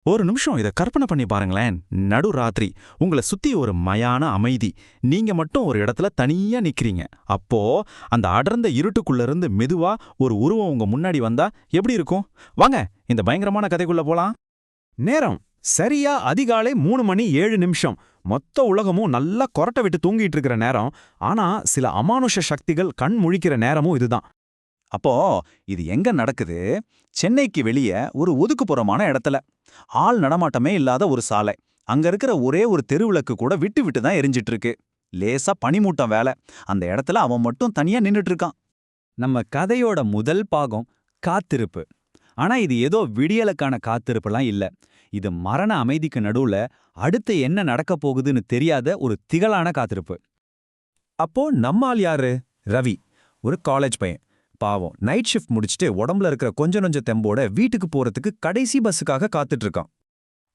ஒரு நிமிஷம் இத கற்பனை பண்ணி பாருங்களேன். நடுராத்திரி உங்கள சுத்தி ஒரு மயான அமைதி. நீங்க மட்டும் ஒரு இடத்துல தனியா நிக்கிறீங்க. அப்போ அந்த அடர்ந்த இருட்டுக்குள்ள இருந்து மெதுவா ஒரு உருவம் உங்க முன்னாடி வந்தா எப்படி இருக்கும்? வாங்க இந்த பயங்கரமான கதைக்குள்ள போலாம். நேரம் சரியா அதிகாலை 3:07. மொத்த உலகமும் நல்லா கொரட்டை விட்டு தூங்கிட்டு இருக்கிற நேரம். ஆனா சில அமானுஷ சக்திகள் கண் முழிக்கிற நேரமும் இதுதான். அப்போ இது எங்க நடக்குது? சென்னைக்கு வெளிய ஒரு ஒதுக்குப்புறமான இடத்துல. ஆள் நடமாட்டமே இல்லாத ஒரு சாலை. அங்க இருக்கிற ஒரே ஒரு தெருவிளக்கு கூட விட்டு விட்டு தான் எரிஞ்சிட்டு இருக்கு. லேசா பனிமூட்டம் வேலை. அந்த இடத்துல அவன் மட்டும் தனியா நின்னுட்டு இருக்கான். நம்ம கதையோட முதல் பாகம் காத்திருப்பு. ஆனா இது ஏதோ விடியலுக்கான காத்திருப்புலாம் இல்ல. இது மரண அமைதிக்கு நடுவுல அடுத்து என்ன நடக்கப் போகுதுன்னு தெரியாத ஒரு திகழான காத்திருப்பு. அப்போ நம்மால் யாரு? ரவி. ஒரு காலேஜ் பையன். பாவம், நைட் ஷிஃப்ட் முடிச்சுட்டு உடம்புல இருக்கிற கொஞ்ச நொஞ்ச தெம்போட வீட்டுக்கு போறதுக்கு கடைசி பஸ்ஸுக்காக காத்துட்டு இருக்கான்.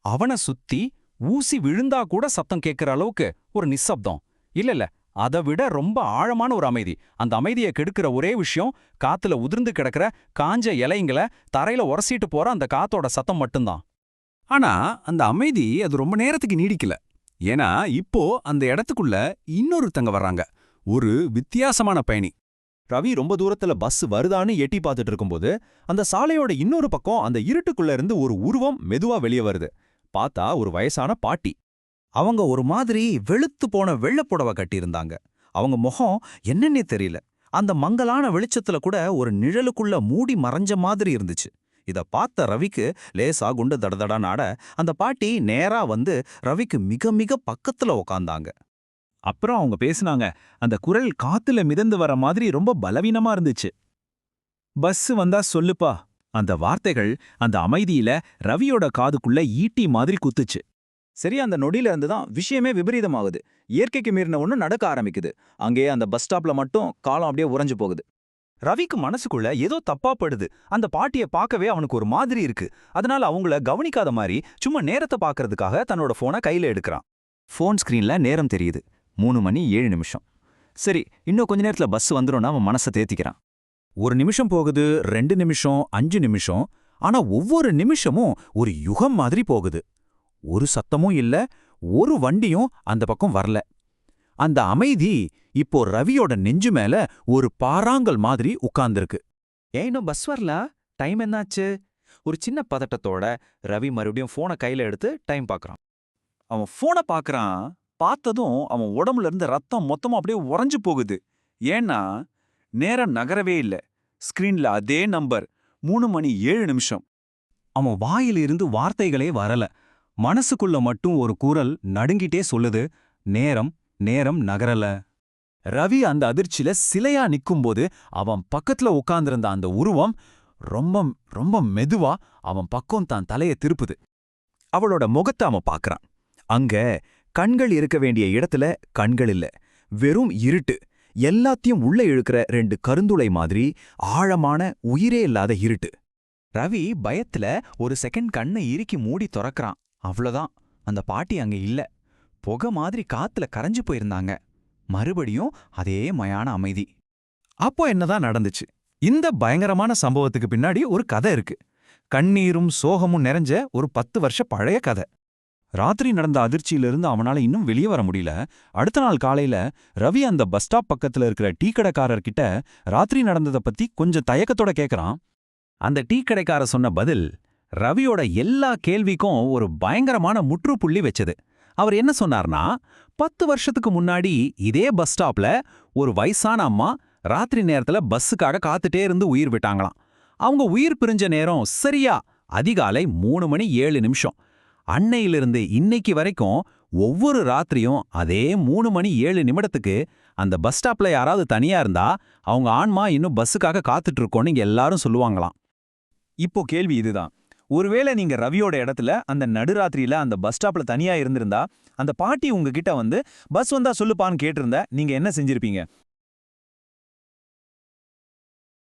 அவனை சுத்தி ஊசி விழுந்தா கூட சத்தம் கேட்கிற அளவுக்கு ஒரு நிசப்தம். இல்ல அதை விட ரொம்ப ஆழமான ஒரு அமைதி. அந்த அமைதியை கெடுக்கிற ஒரே விஷயம் காத்துல உதிர்ந்து கிடக்கிற காஞ்ச இலைங்கள தரையில உரசிட்டு போற அந்த காத்தோட சத்தம் மட்டும்தான். ஆனா அந்த அமைதி அது ரொம்ப நேரத்துக்கு நீடிக்கல. ஏன்னா இப்போ அந்த இடத்துக்குள்ள இன்னொருத்தங்க வர்றாங்க. ஒரு வித்தியாசமான பயணி. ரவி ரொம்ப தூரத்துல பஸ் வருதான்னு எட்டி பார்த்துட்டு இருக்கும்போது அந்த சாலையோட இன்னொரு பக்கம் அந்த இருட்டுக்குள்ள இருந்து ஒரு உருவம் மெதுவா வெளியே வருது. பார்த்தா ஒரு வயசான பாட்டி. அவங்க ஒரு மாதிரி வெளுத்து போன வெள்ளப்புடவை கட்டியிருந்தாங்க. அவங்க முகம் என்னன்னே தெரியல. அந்த மங்கலான வெளிச்சத்துல கூட ஒரு நிழலுக்குள்ள மூடி மறைஞ்ச மாதிரி இருந்துச்சு. இத பார்த்த ரவிக்கு லேசா குண்டு தடதடான்னு ஆட அந்த பாட்டி நேரா வந்து ரவிக்கு மிக மிக பக்கத்துல உக்காந்தாங்க. அப்புறம் அவங்க பேசுனாங்க. அந்த குரல் காத்துல மிதந்து வர மாதிரி ரொம்ப பலவீனமா இருந்துச்சு. பஸ் வந்தா சொல்லுப்பா. அந்த வார்த்தைகள் அந்த அமைதியில ரவியோட காதுக்குள்ள ஈட்டி மாதிரி குத்துச்சு. சரி, அந்த நொடியில இருந்து தான் விஷயமே விபரீதமாகுது. இயற்கைக்கு மீறின ஒண்ணு நடக்க ஆரம்பிக்குது. அங்கேயே அந்த பஸ் ஸ்டாப்ல மட்டும் காலம் அப்படியே உறைஞ்சு போகுது. ரவிக்கு மனசுக்குள்ள ஏதோ தப்பா படுது. அந்த பாட்டியை பார்க்கவே அவனுக்கு ஒரு மாதிரி இருக்கு. அதனால அவங்கள கவனிக்காத மாதிரி சும்மா நேரத்தை பார்க்கறதுக்காக தன்னோட போனை கையில எடுக்கிறான். ஃபோன் ஸ்கிரீன்ல நேரம் தெரியுது. 3:07. சரி, இன்னும் கொஞ்ச நேரத்துல பஸ் வந்துரும்னு அவன் மனசை தேத்திக்கிறான். 1 நிமிஷம் போகுது, 2 நிமிஷம், 5 நிமிஷம். ஆனா ஒவ்வொரு நிமிஷமும் ஒரு யுகம் மாதிரி போகுது. ஒரு சத்தமும் இல்ல, ஒரு வண்டியும் அந்த பக்கம் வரல. அந்த அமைதி இப்போ ரவியோட நெஞ்சு மேல ஒரு பாறாங்கல் மாதிரி உட்கார்ந்திருக்கு. ஏன் இன்னும் பஸ் வரல? டைம் என்னாச்சு? ஒரு சின்ன பதட்டத்தோட ரவி மறுபடியும் போனை கையில எடுத்து டைம் பார்க்கறான். அவன் போனை பார்க்கறான். பார்த்ததும் அவன் உடம்புல இருந்து ரத்தம் மொத்தமா அப்படியே உறைஞ்சு போகுது. ஏன்னா நேரம் நகரவே இல்ல. ஸ்கிரீன்ல அதே நம்பர் 3:07. அவன் வாயிலிருந்து வார்த்தைகளே வரல. மனசுக்குள்ள மட்டும் ஒரு குரல் நடுங்கிட்டே சொல்லுது, நேரம் நேரம் நகரல. ரவி அந்த அதிர்ச்சியில சிலையா நிக்கும்போது அவன் பக்கத்துல உட்கார்ந்திருந்த அந்த உருவம் ரொம்ப ரொம்ப மெதுவா அவன் பக்கம் தான் தலைய திருப்புது. அவளோட முகத்தை அவன் பார்க்கறான். அங்க கண்கள் இருக்க வேண்டிய இடத்துல கண்கள் இல்ல, வெறும் இருட்டு. எல்லாத்தையும் உள்ள இழுக்கிற 2 கருந்துளை மாதிரி ஆழமான உயிரே இல்லாத இருட்டு. ரவி பயத்துல ஒரு செகண்ட் கண்ணை இறுக்கி மூடி திறக்கறான். அவ்வளவுதான், அந்த பாட்டி அங்க இல்ல. புகை மாதிரி காத்துல கரைஞ்சு போயிருந்தாங்க. மறுபடியும் அதே மயான அமைதி. அப்போ என்னதான் நடந்துச்சு? இந்த பயங்கரமான சம்பவத்துக்கு பின்னாடி ஒரு கதை இருக்கு. கண்ணீரும் சோகமும் நிறைஞ்ச ஒரு 10 வருஷ பழைய கதை. ராத்திரி நடந்த அதிர்ச்சியிலிருந்து அவனால இன்னும் வெளியே வர முடியல. அடுத்த நாள் காலையில ரவி அந்த பஸ் ஸ்டாப் பக்கத்துல இருக்கிற டீ கடைக்காரர்கிட்ட ராத்திரி நடந்ததை பத்தி கொஞ்சம் தயக்கத்தோட கேக்குறான். அந்த டீ கடைக்கார சொன்ன பதில் ரவியோட எல்லா கேள்விக்கும் ஒரு பயங்கரமான முற்றுப்புள்ளி வச்சது. அவர் என்ன சொன்னார்னா, 10 வருஷத்துக்கு முன்னாடி இதே பஸ் ஸ்டாப்ல ஒரு வயசான அம்மா ராத்திரி நேரத்துல பஸ்ஸுக்காக காத்துட்டே இருந்து உயிர் விட்டாங்களாம். அவங்க உயிர் பிரிஞ்ச நேரம் சரியா அதிகாலை 3:07. அன்னையிலிருந்து இன்னைக்கு வரைக்கும் ஒவ்வொரு ராத்திரியும் அதே 3:07 அந்த பஸ் ஸ்டாப்ல யாராவது தனியா இருந்தா அவங்க ஆன்மா இன்னும் பஸ்ஸுக்காக காத்துட்டு இருக்கோன்னு இங்க எல்லாரும் சொல்லுவாங்களாம். இப்போ கேள்வி இதுதான். ஒருவேளை நீங்க ரவியோட இடத்துல அந்த நடுராத்திரியில அந்த பஸ் ஸ்டாப்ல தனியா இருந்திருந்தா, அந்த பாட்டி உங்ககிட்ட வந்து பஸ் வந்தா சொல்லுப்பான்னு கேட்டிருந்தா நீங்க என்ன செஞ்சிருப்பீங்க?